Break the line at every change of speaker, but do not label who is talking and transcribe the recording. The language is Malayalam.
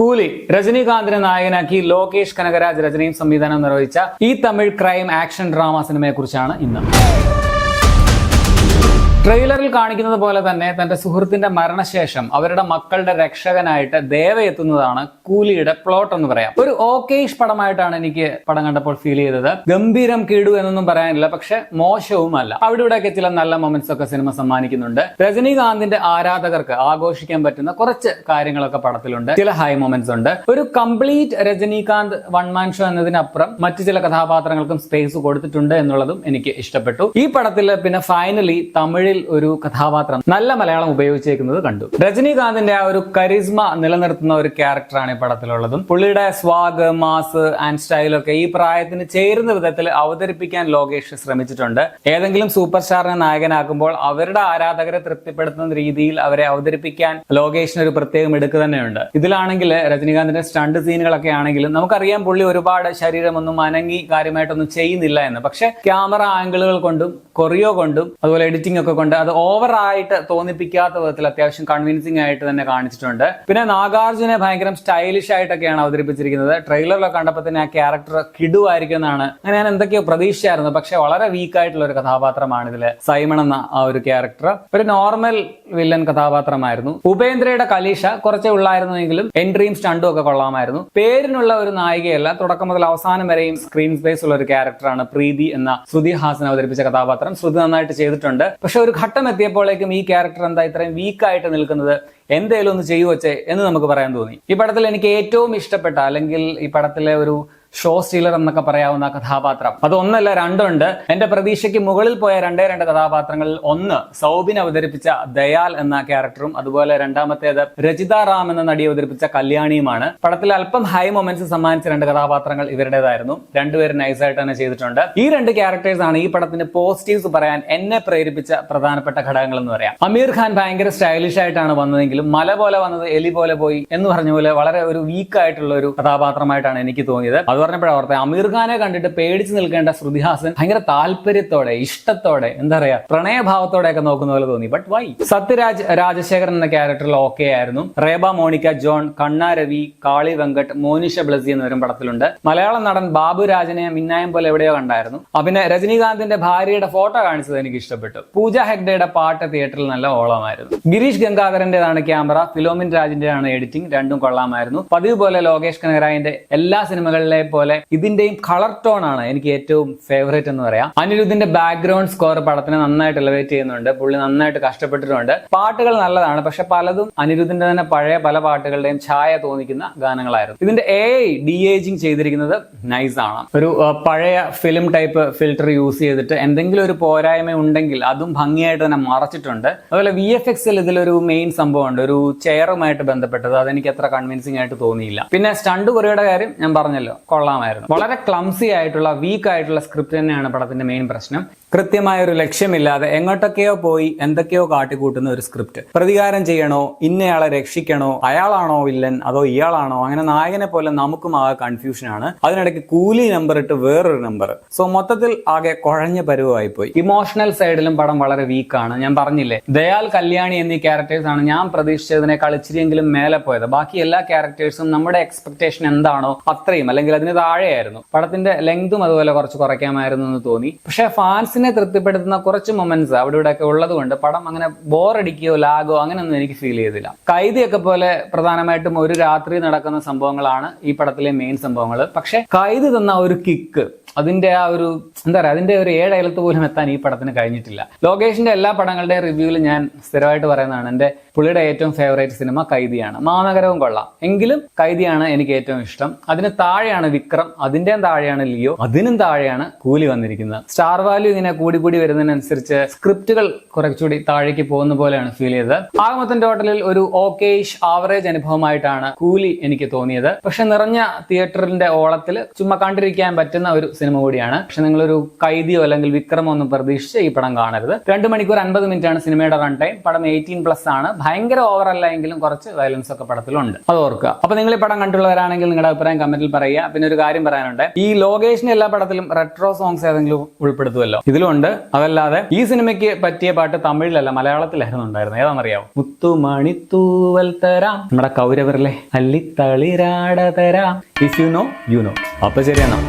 കൂലി രജനീകാന്തിനെ നായകനാക്കി ലോകേഷ് കനകരാജ് രചനയും സംവിധാനം നിർവഹിച്ച ഈ തമിഴ് ക്രൈം ആക്ഷൻ ഡ്രാമ സിനിമയെ കുറിച്ചാണ് ഇന്ന്. ട്രെയിലറിൽ കാണിക്കുന്നത് പോലെ തന്നെ തന്റെ സുഹൃത്തിന്റെ മരണശേഷം അവരുടെ മക്കളുടെ രക്ഷകനായിട്ട് ദേവ എത്തുന്നതാണ് കൂലിയുടെ പ്ലോട്ട് എന്ന് പറയാം. ഒരു ഓക്കേഷ് പടമായിട്ടാണ് എനിക്ക് പടം കണ്ടപ്പോൾ ഫീൽ ചെയ്തത്. ഗംഭീരം കീടു എന്നൊന്നും പറയാനില്ല, പക്ഷെ മോശവുമല്ല. അവിടെ ഇവിടെയൊക്കെ ചില നല്ല മൊമെന്റ്സ് ഒക്കെ സിനിമ സമ്മാനിക്കുന്നുണ്ട്. രജനീകാന്തിന്റെ ആരാധകർക്ക് ആഘോഷിക്കാൻ പറ്റുന്ന കുറച്ച് കാര്യങ്ങളൊക്കെ പടത്തിലുണ്ട്. ചില ഹൈ മൊമെന്റ്സ് ഉണ്ട്. ഒരു complete Rajinikanth one man show എന്നതിനപ്പുറം മറ്റു ചില കഥാപാത്രങ്ങൾക്കും സ്പേസ് കൊടുത്തിട്ടുണ്ട് എന്നുള്ളതും എനിക്ക് ഇഷ്ടപ്പെട്ടു. ഈ പടത്തിൽ പിന്നെ ഫൈനലി തമിഴ് ഒരു കഥാപാത്രം നല്ല മലയാളം ഉപയോഗിച്ചേക്കുന്നത് കണ്ടു. രജനീകാന്തിന്റെ ആ ഒരു കരിസ്മ നിലനിർത്തുന്ന ഒരു ക്യാരക്ടറാണ് ഈ പടത്തിലുള്ളതും. പുള്ളിയുടെ സ്വാഗ്, മാസ് ആൻഡ് സ്റ്റൈലൊക്കെ ഈ പ്രായത്തിന് ചേരുന്ന വിധത്തിൽ അവതരിപ്പിക്കാൻ ലോകേഷ് ശ്രമിച്ചിട്ടുണ്ട്. ഏതെങ്കിലും സൂപ്പർ സ്റ്റാറിനെ നായകനാക്കുമ്പോൾ അവരുടെ ആരാധകരെ തൃപ്തിപ്പെടുത്തുന്ന രീതിയിൽ അവരെ അവതരിപ്പിക്കാൻ ലോകേഷിന് ഒരു പ്രത്യേകം എടുക്ക് തന്നെയുണ്ട്. ഇതിലാണെങ്കിൽ രജനീകാന്തിന്റെ സ്റ്റണ്ട് സീനുകളൊക്കെ ആണെങ്കിലും നമുക്കറിയാം പുള്ളി ഒരുപാട് ശരീരമൊന്നും അനങ്ങി കാര്യമായിട്ടൊന്നും ചെയ്യുന്നില്ല എന്ന്. പക്ഷെ ക്യാമറ ആംഗിളുകൾ കൊണ്ടും കൊറിയോ കൊണ്ടും അതുപോലെ എഡിറ്റിംഗ് ഒക്കെ കൊണ്ട് അത് ഓവറായിട്ട് തോന്നിപ്പിക്കാത്ത വിധത്തിൽ അത്യാവശ്യം കൺവിൻസിംഗ് ആയിട്ട് തന്നെ കാണിച്ചിട്ടുണ്ട്. പിന്നെ നാഗാർജുനെ ഭയങ്കര സ്റ്റൈലിഷ് ആയിട്ടൊക്കെയാണ് അവതരിപ്പിച്ചിരിക്കുന്നത്. ട്രെയിലറിലൊക്കെ കണ്ടപ്പോൾ തന്നെ ആ ക്യാരക്ടർ കിടുവായിരിക്കും എന്നാണ് ഞാൻ എന്തൊക്കെയോ പ്രതീക്ഷിച്ചായിരുന്നു. പക്ഷെ വളരെ വീക്ക് ആയിട്ടുള്ള ഒരു കഥാപാത്രമാണ് ഇതില് സൈമൺ എന്ന ആ ഒരു ക്യാരക്ടർ. ഒരു നോർമൽ വില്ലൻ കഥാപാത്രമായിരുന്നു. ഉപേന്ദ്രയുടെ കലീഷ കുറച്ചേ ഉള്ളായിരുന്നുവെങ്കിലും എൻട്രിയും സ്റ്റണ്ടും ഒക്കെ കൊള്ളാമായിരുന്നു. പേരിനുള്ള ഒരു നായികയല്ല, തുടക്കം മുതൽ അവസാനം വരെയും സ്ക്രീൻ സ്പേസ് ഉള്ള ഒരു ക്യാരക്ടറാണ് പ്രീതി എന്ന ശ്രുതി ഹാസൻ അവതരിപ്പിച്ച കഥാപാത്രം. ശ്രുതി നന്നായിട്ട് ചെയ്തിട്ടുണ്ട്. പക്ഷെ ഒരു ഘട്ടം എത്തിയപ്പോഴേക്കും ഈ ക്യാരക്ടർ എന്താ ഇത്രയും വീക്കായിട്ട് നിൽക്കുന്നത്, എന്തേലും ഒന്ന് ചെയ്യുവച്ചേ എന്ന് നമുക്ക് പറയാൻ തോന്നി. ഈ പടത്തിൽ എനിക്ക് ഏറ്റവും ഇഷ്ടപ്പെട്ട അല്ലെങ്കിൽ ഈ പടത്തിലെ ഒരു ഷോ സ്റ്റീലർ എന്നൊക്കെ പറയാവുന്ന കഥാപാത്രം അത് ഒന്നല്ല രണ്ടുണ്ട്. എന്റെ പ്രതീക്ഷയ്ക്ക് മുകളിൽ പോയ രണ്ട് കഥാപാത്രങ്ങളിൽ ഒന്ന് സൗബിൻ അവതരിപ്പിച്ച ദയാൽ എന്ന ക്യാരക്ടറും അതുപോലെ രണ്ടാമത്തേത് രജിത റാം എന്ന നടി അവതരിപ്പിച്ച കല്യാണിയുമാണ്. പടത്തിൽ അല്പം ഹൈ മൊമെന്റ്സ് സമ്മാനിച്ച രണ്ട് കഥാപാത്രങ്ങൾ ഇവരുടേതായിരുന്നു. രണ്ടുപേരും നൈസായിട്ട് തന്നെ ചെയ്തിട്ടുണ്ട്. ഈ രണ്ട് ക്യാരക്ടേഴ്സ് ആണ് ഈ പടത്തിന് പോസിറ്റീവ്സ് പറയാൻ എന്നെ പ്രേരിപ്പിച്ച പ്രധാനപ്പെട്ട ഘടകങ്ങൾ എന്ന് പറയാം. അമീർ ഖാൻ ഭയങ്കര സ്റ്റൈലിഷ് ആയിട്ടാണ് വന്നതെങ്കിലും മല പോലെ വന്നത് എലി പോലെ പോയി എന്ന് പറഞ്ഞ പോലെ വളരെ ഒരു വീക്ക് ആയിട്ടുള്ള ഒരു കഥാപാത്രമായിട്ടാണ് എനിക്ക് തോന്നിയത്. പറഞ്ഞപ്പോഴേ അമീർ ഖാനെ കണ്ടിട്ട് പേടിച്ചു നിൽക്കേണ്ട ശ്രുതി ഹാസൻ ഭയങ്കര താല്പര്യത്തോടെ, ഇഷ്ടത്തോടെ, എന്താ പറയാ, പ്രണയഭാവത്തോടെ ഒക്കെ നോക്കുന്ന പോലെ തോന്നി. But why? സത്യരാജ് രാജശേഖരൻ എന്ന ക്യാരക്ടറിൽ ഓക്കെ ആയിരുന്നു. റേബ മോണിക്ക ജോൺ, കണ്ണ രവി, കാളി വെങ്കട്ട്, മോനിഷ ബ്ലസി എന്നിവരും പടത്തിലുണ്ട്. മലയാളം നടൻ ബാബു രാജനെ മിന്നായം പോലെ എവിടെയോ കണ്ടായിരുന്നു. പിന്നെ രജനീകാന്തിന്റെ ഭാര്യയുടെ ഫോട്ടോ കാണിച്ചത് എനിക്ക് ഇഷ്ടപ്പെട്ടു. പൂജ ഹെഗ്ഡയുടെ പാട്ട് തിയേറ്ററിൽ നല്ല ഓളമായിരുന്നു. ഗിരീഷ് ഗംഗാധരന്റേതാണ് ക്യാമറ, ഫിലോമിൻ രാജിന്റെയാണ് എഡിറ്റിംഗ്. രണ്ടും കൊള്ളാമായിരുന്നു. പതിവ് പോലെ ലോകേഷ് കനകരാജിന്റെ എല്ലാ സിനിമകളിലെ പോലെ ഇതിന്റെയും കളർ ടോൺ ആണ് എനിക്ക് ഏറ്റവും ഫേവറേറ്റ് എന്ന് പറയാം. അനിരുദ്ധിന്റെ ബാക്ക്ഗ്രൗണ്ട് സ്കോർ പടത്തിനെ നന്നായിട്ട് എലിവേറ്റ് ചെയ്യുന്നുണ്ട്. പുള്ളി നന്നായിട്ട് കഷ്ടപ്പെട്ടിട്ടുണ്ട്. പാട്ടുകൾ നല്ലതാണ്, പക്ഷെ പലതും അനിരുദ്ധിന്റെ തന്നെ പഴയ പല പാട്ടുകളുടെയും ഛായ തോന്നിക്കുന്ന ഗാനങ്ങളായിരുന്നു. ഇതിന്റെ ഡി-ഏജിങ് ചെയ്തിരിക്കുന്നത് നൈസ് ആണ്. ഒരു പഴയ ഫിലിം ടൈപ്പ് ഫിൽറ്റർ യൂസ് ചെയ്തിട്ട് എന്തെങ്കിലും ഒരു പോരായ്മ ഉണ്ടെങ്കിൽ അതും ഭംഗിയായിട്ട് തന്നെ മറച്ചിട്ടുണ്ട്. അതുപോലെ VFX-ൽ ഇതിലൊരു മെയിൻ സംഭവമുണ്ട്, ഒരു ചെയറുമായിട്ട് ബന്ധപ്പെട്ടത്. അതെനിക്ക് അത്ര കൺവിൻസിംഗ് ആയിട്ട് തോന്നിയില്ല. പിന്നെ സ്റ്റണ്ട് കൊറിയുടെ കാര്യം ഞാൻ പറഞ്ഞല്ലോ, കൊള്ളാമായിരുന്നു. വളരെ ക്ലംസി ആയിട്ടുള്ള വീക്ക് ആയിട്ടുള്ള സ്ക്രിപ്റ്റ് തന്നെയാണ് പടത്തിന്റെ മെയിൻ പ്രശ്നം. കൃത്യമായ ഒരു ലക്ഷ്യമില്ലാതെ എങ്ങോട്ടൊക്കെയോ പോയി എന്തൊക്കെയോ കാട്ടിക്കൂട്ടുന്ന ഒരു സ്ക്രിപ്റ്റ്. പ്രതികാരം ചെയ്യണോ, ഇന്നയാളെ രക്ഷിക്കണോ, അയാളാണോ വില്ലൻ അതോ ഇയാളാണോ, അങ്ങനെ നായകനെ പോലെ നമുക്കും ആകെ കൺഫ്യൂഷനാണ്. അതിനിടയ്ക്ക് കൂലി നമ്പർ ഇട്ട് വേറൊരു നമ്പർ. സോ മൊത്തത്തിൽ ആകെ കുഴഞ്ഞ പരുവായി പോയി. ഇമോഷണൽ സൈഡിലും പടം വളരെ വീക്കാണ്. ഞാൻ പറഞ്ഞില്ലേ, ദയാൽ, കല്യാണി എന്നീ ക്യാരക്ടേഴ്സ് ആണ് ഞാൻ പ്രതീക്ഷിച്ചതിനേക്കാൾ ഇച്ചിരിയെങ്കിലും മേലെ പോയത്. ബാക്കി എല്ലാ ക്യാരക്ടേഴ്സും നമ്മുടെ എക്സ്പെക്ടേഷൻ എന്താണോ അത്രയും അല്ലെങ്കിൽ അതിന് താഴെയായിരുന്നു. പടത്തിന്റെ ലെങ്തും അതുപോലെ കുറച്ച് കുറയ്ക്കാമായിരുന്നു എന്ന് തോന്നി. പക്ഷെ ഫാൻസിനെ തൃപ്തിപ്പെടുത്തുന്ന കുറച്ച് മൊമെന്റ്സ് അവിടെ ഇവിടെ ഒക്കെ ഉള്ളത് കൊണ്ട് പടം അങ്ങനെ ബോറടിക്കുകയോ ലാഗോ അങ്ങനെയൊന്നും എനിക്ക് ഫീൽ ചെയ്തില്ല. കൈദിയൊക്കെ പോലെ പ്രധാനമായിട്ടും ഒരു രാത്രി നടക്കുന്ന സംഭവങ്ങളാണ് ഈ പടത്തിലെ മെയിൻ സംഭവങ്ങൾ. പക്ഷെ കൈദി തന്ന ഒരു കിക്ക്, അതിന്റെ ആ ഒരു എന്താ പറയുക, അതിന്റെ ഒരു 7 അയലത്ത് പോലും എത്താൻ ഈ പടത്തിന് കഴിഞ്ഞിട്ടില്ല. ലോകേഷിന്റെ എല്ലാ പടങ്ങളുടെയും റിവ്യൂവിൽ ഞാൻ സ്ഥിരമായിട്ട് പറയുന്നതാണ്, എന്റെ പുള്ളിയുടെ ഏറ്റവും ഫേവറേറ്റ് സിനിമ കൈദിയാണ്. മാനഗരവും കൊള്ളാം, എങ്കിലും കൈദിയാണ് എനിക്ക് ഏറ്റവും ഇഷ്ടം. അതിന് താഴെയാണ് വിക്രം, അതിന്റെയും താഴെയാണ് ലിയോ, അതിനും താഴെയാണ് കൂലി വന്നിരിക്കുന്നത്. സ്റ്റാർ വാല്യൂ ഇങ്ങനെ കൂടി വരുന്നതിനനുസരിച്ച് സ്ക്രിപ്റ്റുകൾ കുറച്ചുകൂടി താഴേക്ക് പോകുന്ന പോലെയാണ് ഫീൽ ചെയ്തത്. ആകെ മൊത്തം ടോട്ടലിൽ ഒരു ഓക്കേഷ് ആവറേജ് അനുഭവമായിട്ടാണ് കൂലി എനിക്ക് തോന്നിയത്. പക്ഷെ നിറഞ്ഞ തിയേറ്ററിന്റെ ഓളത്തിൽ ചുമ്മാ കണ്ടിരിക്കാൻ പറ്റുന്ന ഒരു സിനിമ കൂടിയാണ്. പക്ഷെ നിങ്ങളൊരു കൈദിയോ അല്ലെങ്കിൽ വിക്രമോ ഒന്നും പ്രതീക്ഷിച്ച് ഈ പടം കാണരുത്. 2 മണിക്കൂർ 50 മിനിറ്റ് ആണ് സിനിമയുടെ റൺ ടൈം. പടം 18+ ആണ്. ഭയങ്കര ഓവർ അല്ല എങ്കിലും കുറച്ച് വയലൻസ് ഒക്കെ പടത്തിലുണ്ട്, അത് ഓർക്കുക. അപ്പൊ നിങ്ങൾ ഈ പടം കണ്ടുള്ളവരാണെങ്കിൽ നിങ്ങളുടെ അഭിപ്രായം കമന്റിൽ പറയുക. പിന്നെ ഒരു കാര്യം പറയാനുണ്ട്, ഈ ലോകേഷിന്റെ എല്ലാ പടത്തിലും റെട്രോ സോങ്സ് ഏതെങ്കിലും ഉൾപ്പെടുത്തുമല്ലോ, ഇതിലുണ്ട്. അതല്ലാതെ ഈ സിനിമയ്ക്ക് പറ്റിയ പാട്ട് തമിഴിലല്ല മലയാളത്തിലായിരുന്നു ഉണ്ടായിരുന്നത്. ഏതാണെന്നറിയാമോ? മുത്തുമണിത്തൂവൽ തരാം, നമ്മുടെ കൗരവരിലെ അല്ലിത്തളിരാട തരാം. If you know you know. അപ്പൊ ശരിയാണോ?